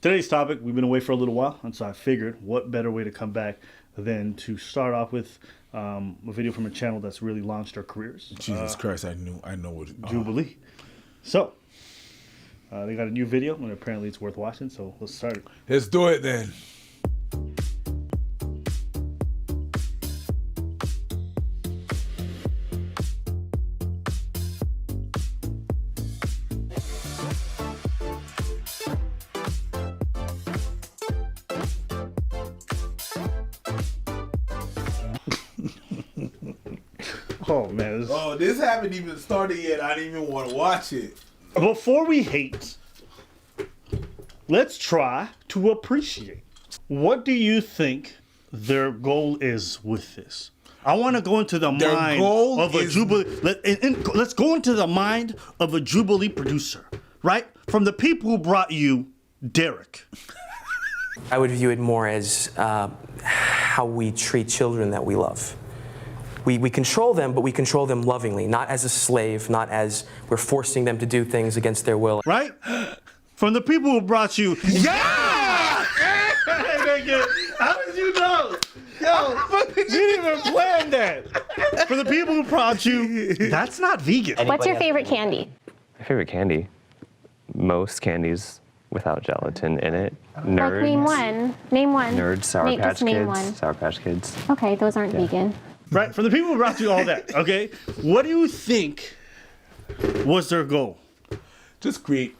Today's topic, we've been away for a little while, and so I figured what better way to come back than to start off with a video from a channel that's really launched our careers. Jesus Christ, I know what Jubilee. So, they got a new video, and apparently it's worth watching, so let's start it. Let's do it then. Oh, man. This haven't even started yet. I didn't even want to watch it. Before we hate, let's try to appreciate. What do you think their goal is with this? I want to go into the mind of a Jubilee. Let's go into the mind of a Jubilee producer, right? From the people who brought you Derek. I would view it more as how we treat children that we love. We control them, but we control them lovingly, not as a slave, not as we're forcing them to do things against their will. Right? From the people who brought you. Yeah! How did you know? Yo, you didn't even plan that. For the people who brought you, that's not vegan. What's your favorite candy? My favorite candy? Most candies without gelatin in it. Nerds. Like name one. Name one. Nerds, Sour Patch just name Kids. one. Sour Patch Kids. Okay, those aren't vegan. Right? For the people who brought you all that, okay? What do you think was their goal? Just create.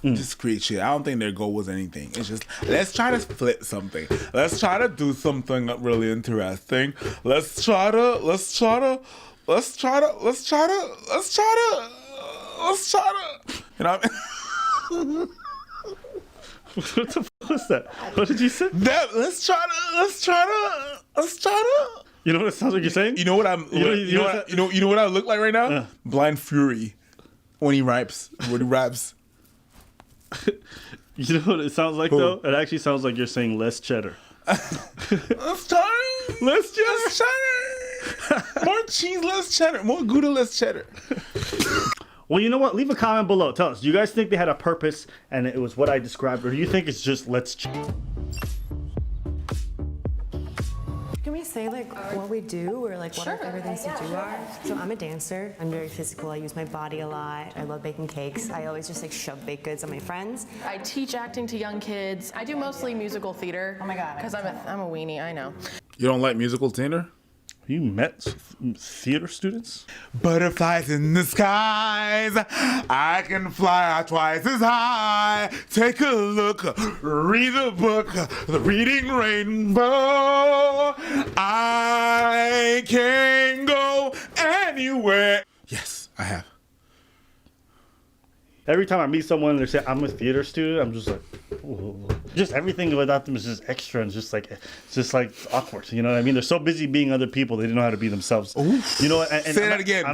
Just create shit. I don't think their goal was anything. It's just, let's try to flip something. Let's try to do something really interesting. Let's try to, you know what I mean? What the fuck was that? What did you say? Let's try to. You know what it sounds like you're saying? You know what I'm. You know what I look like right now? Blind Fury, when he raps. You know what it sounds like though? It actually sounds like you're saying less cheddar. Less cheddar. More cheese, less cheddar. More Gouda, less cheddar. Well, you know what? Leave a comment below. Tell us. Do you guys think they had a purpose and it was what I described, or do you think it's just let's? Can we say like what we do or like what our favorite things to do are? So I'm a dancer. I'm very physical. I use my body a lot. I love baking cakes. I always just like shove baked goods on my friends. I teach acting to young kids. I do mostly musical theater. Oh my God. Because I'm a weenie, I know. You don't like musical theater? You met theater students? Butterflies in the skies, I can fly twice as high. Take a look, read the book, the reading rainbow. I can go anywhere. Yes, I have. Every time I meet someone and they say I'm a theater student, I'm just like, ooh. Just everything about them is just extra and it's just like awkward. You know what I mean? They're so busy being other people, they didn't know how to be themselves. Oof. You know, Say that again.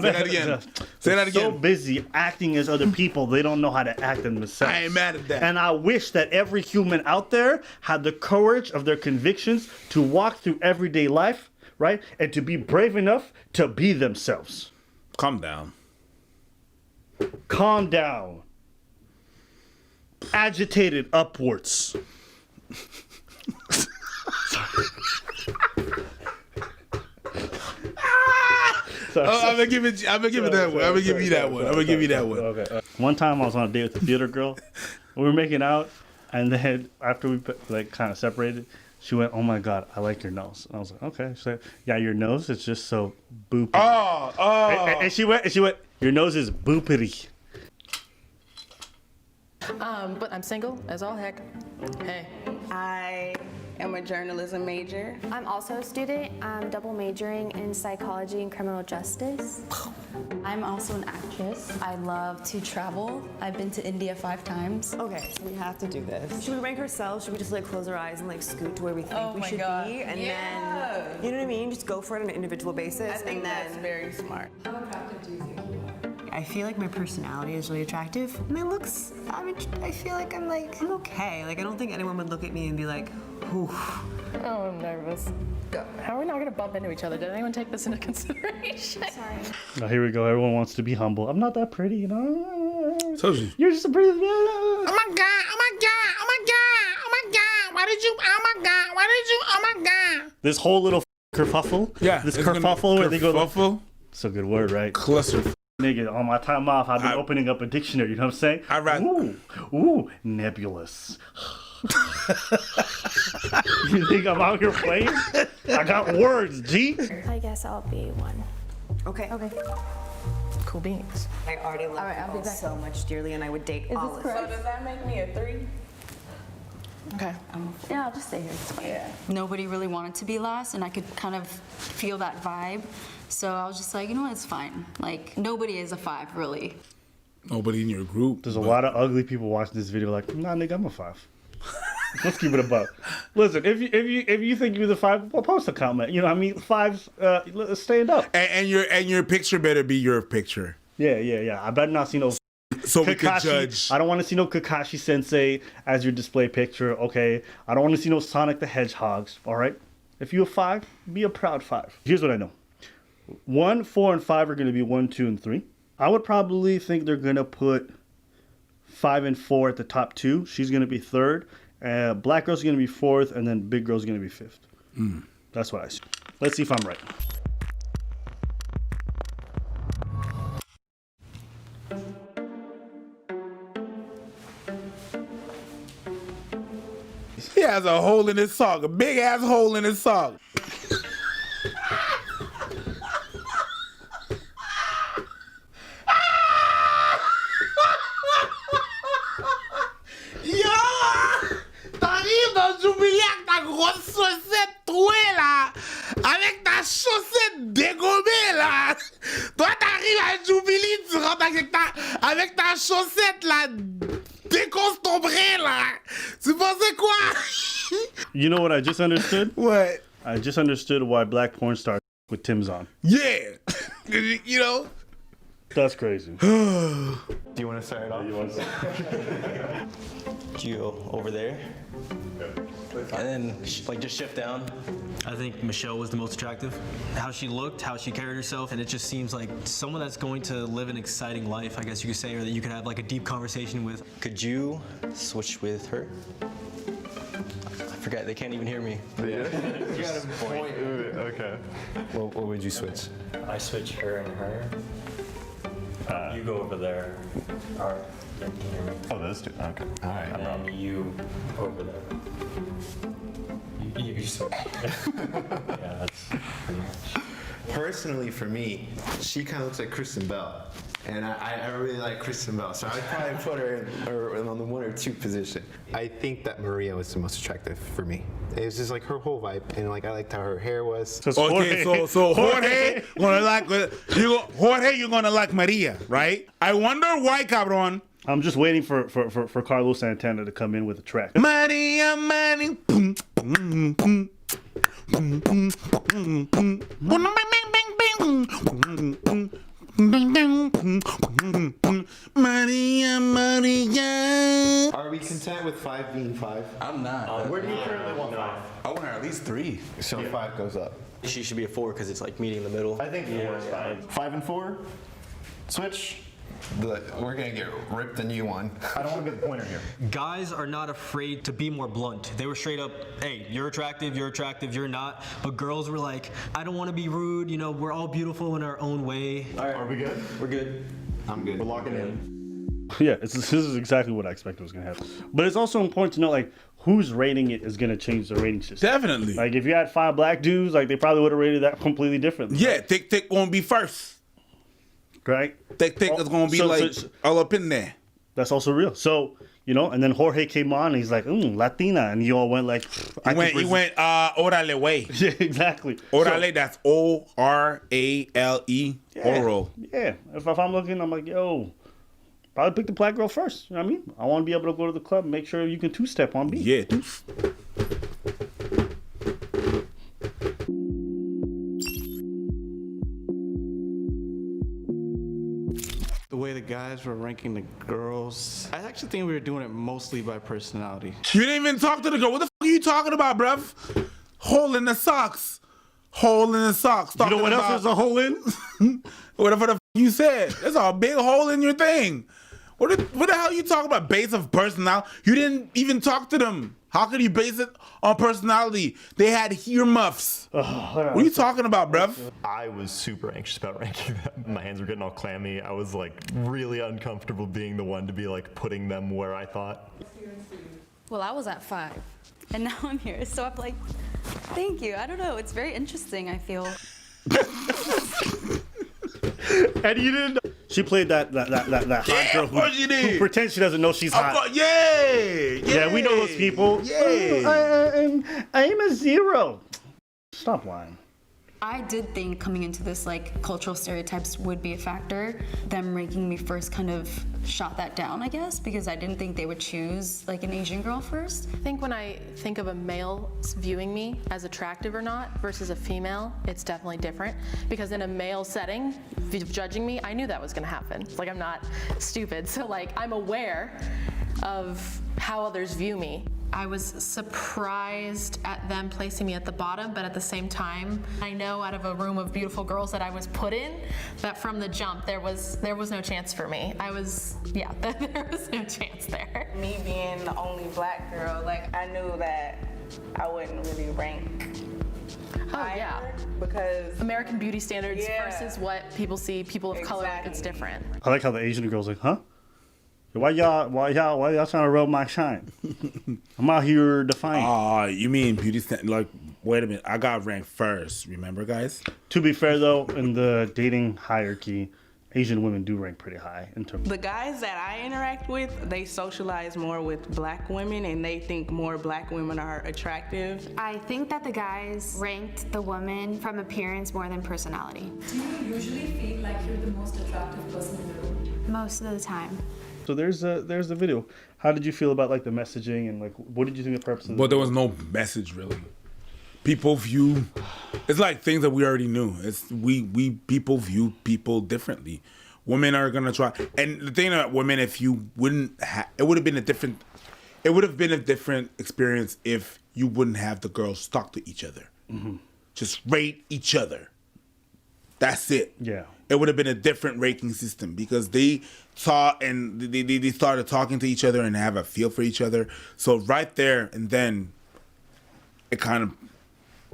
Say that again. So busy acting as other people, they don't know how to act in themselves. I ain't mad at that. And I wish that every human out there had the courage of their convictions to walk through everyday life, right? And to be brave enough to be themselves. Calm down. Calm down. Agitated upwards. I'm gonna give it that one. I'm gonna give you that one. Okay. One time I was on a date with a theater girl. We were making out, and then after we like kind of separated, she went, "Oh my God, I like your nose." And I was like, "Okay." She's like, "Yeah, your nose is just so boopity." And she went, "Your nose is boopity." But I'm single as all heck. Hey. I am a journalism major. I'm also a student. I'm double majoring in psychology and criminal justice. I'm also an actress. I love to travel. I've been to India 5 times. Okay, so we have to do this. Should we rank ourselves? Should we just like close our eyes and like scoot to where we think we should be? And then, you know what I mean? Just go for it on an individual basis. I think that's very smart. I feel like my personality is really attractive. My looks, I feel like I'm okay. Like I don't think anyone would look at me and be like, ooh. Oh, I'm nervous. How are we not going to bump into each other? Did anyone take this into consideration? Sorry. Oh, here we go. Everyone wants to be humble. I'm not that pretty, you know. Told you. You're just a pretty. Oh my God! Oh my God! did you? Oh my God! Why did you? Oh my God! This whole little kerfuffle. Yeah, This it's gonna- kerfuffle where they go. kerfuffle? It's a good word, right? Cluster. Nigga, on my time off, I've been opening up a dictionary. You know what I'm saying? I read. Ooh, nebulous. You think I'm out here playing? I got words, G. I guess I'll be 1. Okay. Cool beans. I already love right, I'll be people back. so much dearly, and I would date all of So them. does that make me a 3? Okay. Yeah, I'll just stay here. It's fine. Yeah. Nobody really wanted to be last, and I could kind of feel that vibe. So I was just like, you know what, it's fine. Like, nobody is a 5, really. Nobody in your group. There's a lot of ugly people watching this video like, nah, nigga, I'm a 5. Let's keep it above. Listen, if you think you're the 5, well, post a comment. You know what I mean? 5s, stand up. And your picture better be your picture. Yeah. I better not see no So we can judge. I don't want to see no Kakashi Sensei as your display picture, okay? I don't want to see no Sonic the Hedgehogs, all right? If you're a 5, be a proud 5. Here's what I know. 1, 4, and 5 are going to be 1, 2, and 3. I would probably think they're going to put 5 and 4 at the top 2. She's going to be 3rd. Black girl's going to be 4th, and then big girl's going to be 5th. That's what I see. Let's see if I'm right. He has a hole in his sock, a big ass hole in his sock. Yo! T'arrives dans Jubilee avec ta grosse chaussette trouée là! Avec ta chaussette dégommée là! Toi t'arrives à Jubilee, tu rentres avec ta chaussette là! Déconstombrée là! Tu pensais quoi? You know what I just understood? What? I just understood why black porn stars with Tim's on. Yeah! You know? That's crazy. Do you want to start it off? You over there, and then like just shift down. I think Michelle was the most attractive. How she looked, how she carried herself, and it just seems like someone that's going to live an exciting life, I guess you could say, or that you could have like a deep conversation with. Could you switch with her? I forgot, they can't even hear me. Yeah. You got a point. Okay. What would you switch? I switch her and her. You go over there. All right. Then can you hear me? Oh, those two. Okay. All right. And then you over there. You switch. Yeah, that's pretty much. Personally, for me, she kind of looks like Kristen Bell. And I really like Kristen Bell, so I'd probably put her in on the 1 or 2 position. I think that Maria was the most attractive for me. It was just like her whole vibe, and like I liked how her hair was. Okay, so Jorge gonna like Jorge, you're gonna like Maria, right? I wonder why, cabron. I'm just waiting for Carlos Santana to come in with a track. Maria, Maria, boom, boom, boom, boom, boom, boom, boom, boom. Maria, Maria. Are we content with 5 being 5? I'm not. Where do you currently want 5? I want her at least 3. So 5 goes up. She should be a 4 because it's like meeting in the middle. I think 4 is fine. 5 and 4? Switch? We're gonna get ripped a new one. I don't want to be the pointer here. Guys are not afraid to be more blunt. They were straight up, hey, you're attractive, you're not. But girls were like, I don't want to be rude, you know, we're all beautiful in our own way. All right, are we good? We're good. I'm good. We're locking in. Yeah, this is exactly what I expected was going to happen. But it's also important to know, like, who's rating it is going to change the rating system. Definitely. Like, if you had 5 black dudes, like, they probably would have rated that completely differently. Yeah, Thick gonna be first. Right? Thick is gonna be all up in there. That's also real. So, you know, and then Jorge came on and he's like, Latina. And you all went like... He went, Orale way. Yeah, exactly. Orale, that's O-R-A-L-E. Yeah. Oral. Yeah. If I'm looking, I'm like, yo, probably pick the black girl first. You know what I mean? I want to be able to go to the club and make sure you can 2-step on beat. Yeah. The way the guys were ranking the girls, I actually think we were doing it mostly by personality. You didn't even talk to the girl. What the f*** are you talking about, bruv? Hole in the socks. Hole in the socks. You know what else there's a hole in? Whatever the f*** you said. There's a big hole in your thing. What the hell are you talking about? Base of personality? You didn't even talk to them. How could you base it on personality? They had earmuffs. What are you talking about, bruv? I was super anxious about ranking them. My hands were getting all clammy. I was like really uncomfortable being the one to be like putting them where I thought. Well, I was at 5, and now I'm here. So I'm like, thank you. I don't know. It's very interesting, I feel. And you didn't. She played that hot girl who pretends she doesn't know she's hot. Yeah, we know those people. I'm a 0. Stop lying. I did think coming into this, like, cultural stereotypes would be a factor. Them ranking me first kind of shot that down, I guess, because I didn't think they would choose, like, an Asian girl first. I think when I think of a male viewing me as attractive or not versus a female, it's definitely different. Because in a male setting, judging me, I knew that was gonna happen. Like, I'm not stupid. So, like, I'm aware of how others view me. I was surprised at them placing me at the bottom, but at the same time, I know out of a room of beautiful girls that I was put in, that from the jump, there was no chance for me. There was no chance there. Me being the only black girl, like, I knew that I wouldn't really rank higher because American beauty standards versus what people see, people of color, it's different. I like how the Asian girl's like, huh? Why y'all trying to rub my shine? I'm out here defying. You mean beauty standard? Like, wait a minute, I got ranked first. Remember, guys? To be fair, though, in the dating hierarchy, Asian women do rank pretty high in terms. the guys that I interact with, they socialize more with black women and they think more black women are attractive. I think that the guys ranked the woman from appearance more than personality. Do you usually feel like you're the most attractive person in the room? Most of the time. So there's the video. How did you feel about like the messaging and like what did you think the purpose of? But there was no message really. People view, it's like things that we already knew. It's we people view people differently. Women are gonna try, and the thing about women, if you wouldn't, it would have been a different experience if you wouldn't have the girls talk to each other, just rate each other. That's it. Yeah. It would have been a different ranking system because they taught and they started talking to each other and have a feel for each other. So right there and then, it kind of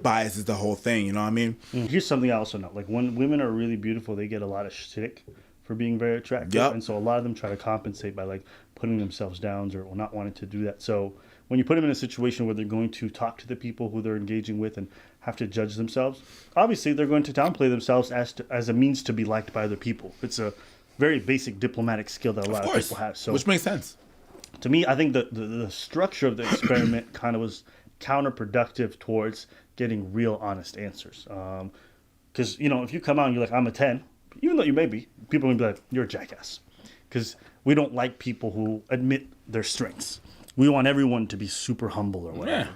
biases the whole thing. You know what I mean? Here's something I also know. Like when women are really beautiful, they get a lot of shtick for being very attractive. Yep. And so a lot of them try to compensate by like putting themselves down or not wanting to do that. So when you put them in a situation where they're going to talk to the people who they're engaging with and have to judge themselves, obviously they're going to downplay themselves as a means to be liked by other people. It's a very basic diplomatic skill that a lot of people have. So which makes sense. To me, I think the structure of the experiment kind of was counterproductive towards getting real honest answers. Because, if you come out and you're like, I'm a 10, even though you may be, people will be like, you're a jackass. Because we don't like people who admit their strengths. We want everyone to be super humble or whatever,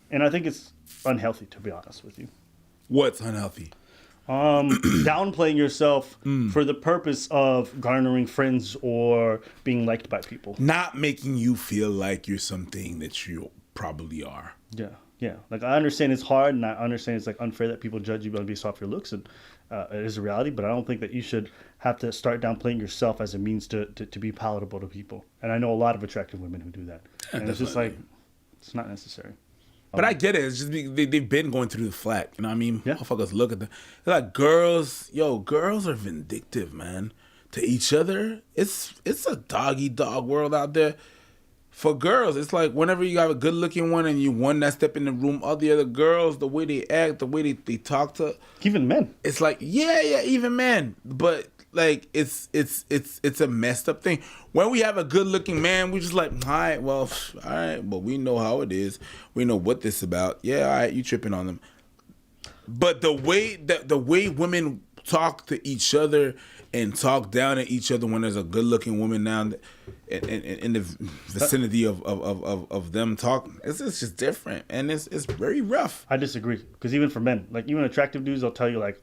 and I think it's unhealthy, to be honest with you. What's unhealthy? Downplaying yourself for the purpose of garnering friends or being liked by people. Not making you feel like you're something that you probably are. Yeah. Like, I understand it's hard, and I understand it's like unfair that people judge you based off your looks, and it is a reality. But I don't think that you should have to start downplaying yourself as a means to be palatable to people. And I know a lot of attractive women who do that, and it's just like it's not necessary. But I get it. It's just they've been going through the flack. You know what I mean? Motherfuckers look at them. They're like, girls are vindictive, man. To each other. It's a dog-eat-dog world out there. For girls, it's like whenever you have a good-looking one and you one that step in the room, all the other girls, the way they act, the way they talk to. Even men. It's like, yeah, even men. But like it's a messed up thing. When we have a good looking man, we just like, all right, but we know how it is. We know what this is about. Yeah, all right, you tripping on them. But the way women talk to each other and talk down at each other when there's a good looking woman now in the vicinity of them talking, it's just different, and it's very rough. I disagree, because even for men, like even attractive dudes, they'll tell you like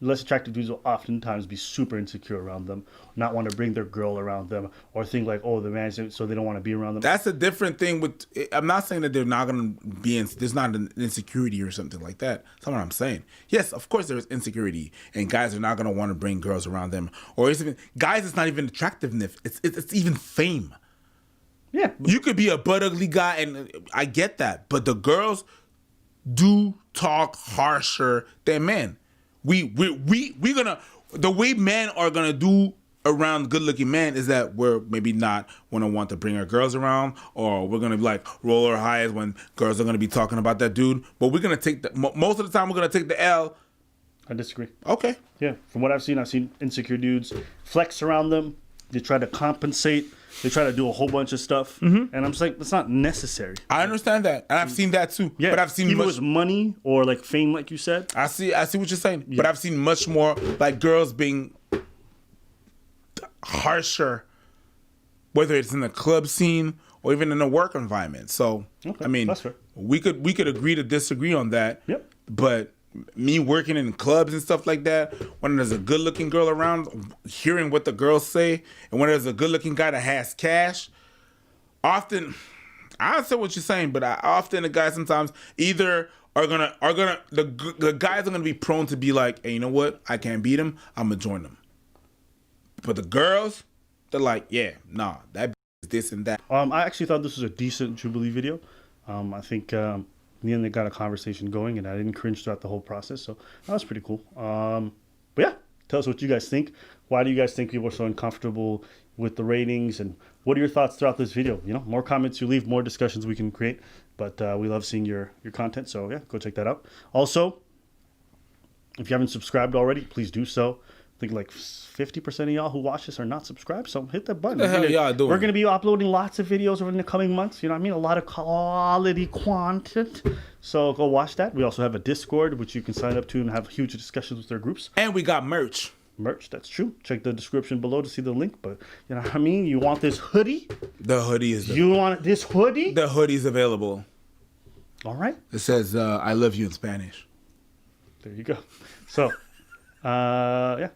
less attractive dudes will oftentimes be super insecure around them, not want to bring their girl around them, or think like, oh, the man's so they don't want to be around them. That's a different thing. I'm not saying that they're not going to be there's not an insecurity or something like that. That's not what I'm saying. Yes, of course there is insecurity, and guys are not going to want to bring girls around them, or it's even guys. It's not even attractiveness. It's even fame. Yeah. You could be a butt ugly guy, and I get that. But the girls do talk harsher than men. We gonna, the way men are gonna do around good looking men is that we're maybe not gonna want to bring our girls around, or we're gonna be like roll our eyes when girls are gonna be talking about that dude. But we're gonna take the most of the time we're gonna take the L. I disagree. Okay. Yeah, from what I've seen insecure dudes flex around them. They try to compensate. They try to do a whole bunch of stuff. Mm-hmm. And I'm just like, that's not necessary. I understand that. And I've seen that too. Yeah, but I've seen even much, with money or like fame, like you said. I see what you're saying. Yeah. But I've seen much more like girls being harsher, whether it's in the club scene or even in the work environment. So Okay, I mean, that's fair. we could agree to disagree on that. Yep. But me working in clubs and stuff like that, when there's a good looking girl around, hearing what the girls say, and when there's a good looking guy that has cash, often I understand what you're saying, but often the guys sometimes either the guys are gonna be prone to be like, hey, you know what? I can't beat him. I'm gonna join them. But the girls, they're like, yeah, nah, that is this and that. I actually thought this was a decent Jubilee video. I think in the end they got a conversation going, and I didn't cringe throughout the whole process, so that was pretty cool. But yeah, tell us what you guys think. Why do you guys think people are so uncomfortable with the ratings, and what are your thoughts throughout this video? You know, more comments you leave, more discussions we can create. But we love seeing your content, so yeah, go check that out. Also, if you haven't subscribed already, please do so. I think like 50% of y'all who watch this are not subscribed, so hit that button. What the hell y'all doing? We're going to be uploading lots of videos over the coming months. You know what I mean? A lot of quality content. So go watch that. We also have a Discord, which you can sign up to and have huge discussions with their groups. And we got merch. Merch, that's true. Check the description below to see the link. But you know what I mean? You want this hoodie? The hoodie is. You want this hoodie? The hoodie's available. All right. It says "I love you" in Spanish. There you go. So, yeah.